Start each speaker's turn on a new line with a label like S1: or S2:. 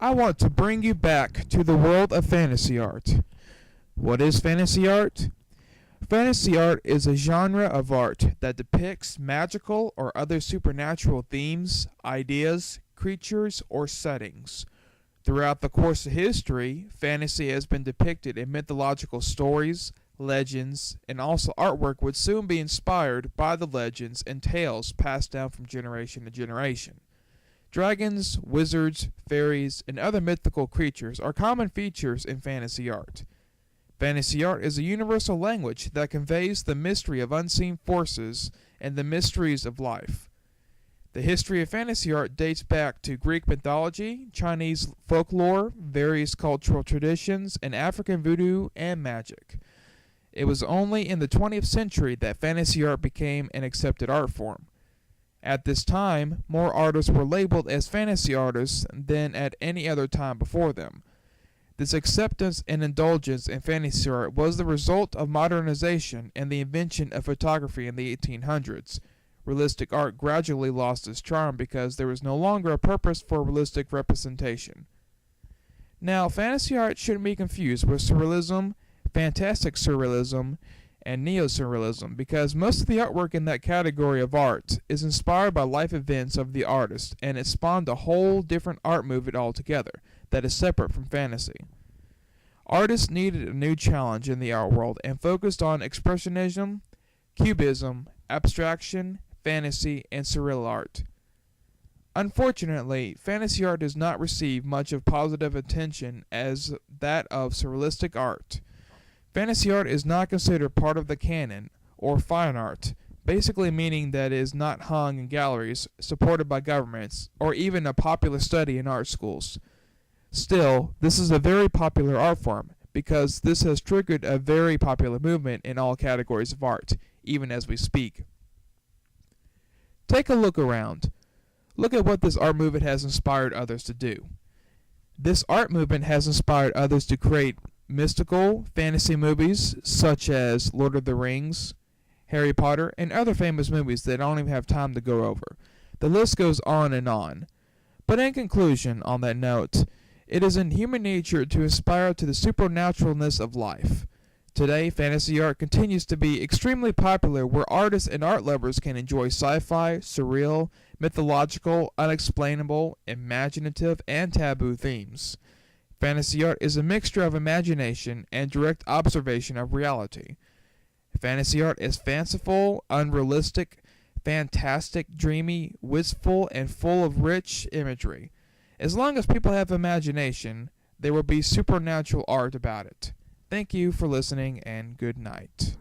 S1: I want to bring you back to the world of fantasy art. What is fantasy art? Fantasy art is a genre of art that depicts magical or other supernatural themes, ideas, creatures, or settings. Throughout the course of history, fantasy has been depicted in mythological stories, legends, and also artwork would soon be inspired by the legends and tales passed down from generation to generation. Dragons, wizards, fairies, and other mythical creatures are common features in fantasy art. Fantasy art is a universal language that conveys the mystery of unseen forces and the mysteries of life. The history of fantasy art dates back to Greek mythology, Chinese folklore, various cultural traditions, and African voodoo and magic. It was only in the 20th century that fantasy art became an accepted art form. At this time, more artists were labeled as fantasy artists than at any other time before them. This acceptance and indulgence in fantasy art was the result of modernization and the invention of photography in the 1800s. Realistic art gradually lost its charm because there was no longer a purpose for realistic representation. Now, fantasy art shouldn't be confused with surrealism, fantastic surrealism, and neo-surrealism, because most of the artwork in that category of art is inspired by life events of the artist, and it spawned a whole different art movement altogether that is separate from fantasy. Artists needed a new challenge in the art world and focused on expressionism, cubism, abstraction, fantasy, and surreal art. Unfortunately, fantasy art does not receive much of positive attention as that of surrealistic art. Fantasy art is not considered part of the canon, or fine art, basically meaning that it is not hung in galleries, supported by governments, or even a popular study in art schools. Still, this is a very popular art form, because this has triggered a very popular movement in all categories of art, even as we speak. Take a look around. Look at what this art movement has inspired others to do. This art movement has inspired others to create mystical fantasy movies such as Lord of the Rings, Harry Potter, and other famous movies that I don't even have time to go over. The list goes on and on. But in conclusion, on that note, it is in human nature to aspire to the supernaturalness of life. Today, fantasy art continues to be extremely popular where artists and art lovers can enjoy sci-fi, surreal, mythological, unexplainable, imaginative, and taboo themes. Fantasy art is a mixture of imagination and direct observation of reality. Fantasy art is fanciful, unrealistic, fantastic, dreamy, wistful, and full of rich imagery. As long as people have imagination, there will be supernatural art about it. Thank you for listening, and good night.